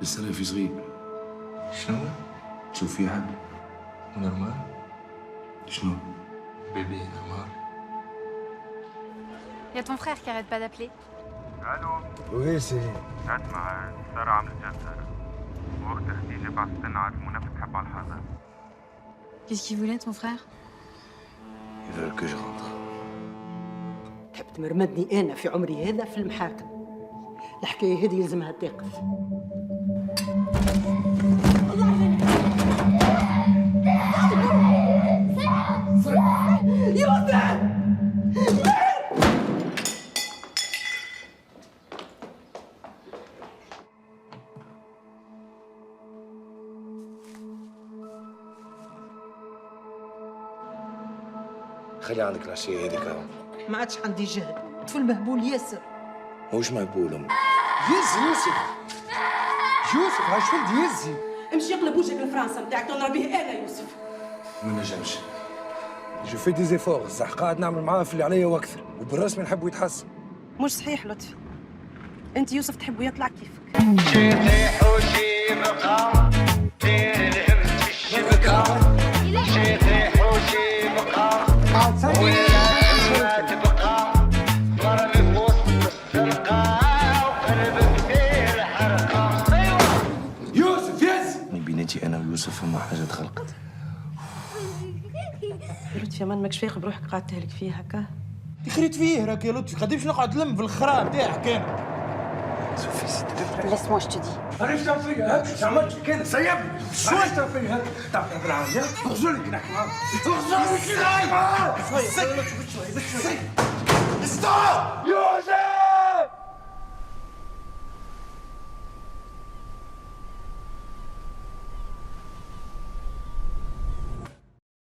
لسه انا في صغير. شنو؟ تشوف في حد؟ نورمال؟ شنو؟ بيبي نورمال. Il y a ton frère qui arrête pas d'appeler. الو. وي سيرين. اسمع، سارة عملت جزر واختها خديجة بعثت لنا على المنافس تحب على الحذر. Qu'est-ce qu'il voulait, ton frère? Ils veulent que je rentre. تحب تمرمدني أنا في عمري هذا في المحاكم. الحكاية هذه يلزمها توقف. خلي عندك العشية هذيك. ما عادش عندي جهد، طفل مهبول ياسر. موش مهبول أمي. يزي يوسف. يوسف هاش ولد يزي. امشي اقلب وجهك لفرنسا نتاعك نربيه انا يوسف. ما نجمش. جو في دي زيفور، صح قاعد نعمل معاه في اللي عليا واكثر، وبالرسمي نحبه يتحسن. مش صحيح لطفي، انت يوسف تحبه يطلع كيفك. شي طيح وشي بقى دير الهم في الشبكة. شي طيح وشي بقى ولا تبقى ضرب بوسط الزنقة وقلب كبير حرقة. ايوه يوسف يزي. بيناتي انا ويوسف فما حاجه تخلقت. لطفي ما ماكش فايق بروحك قاعد تهلك فيه هكا. تكريت فيه راك يا لطفي، قديمش نقعد نلم في الخراب تاعك انا. سوفي سي تبدا. Laisse-moi, je te dis. عرفت فيا هاك عملت كان سيبني. شو انت فيا هاك؟ تعرف بالعافيه؟ اغزلك نحكي معاك. اغزلك نحكي معاك. شوي ستوب.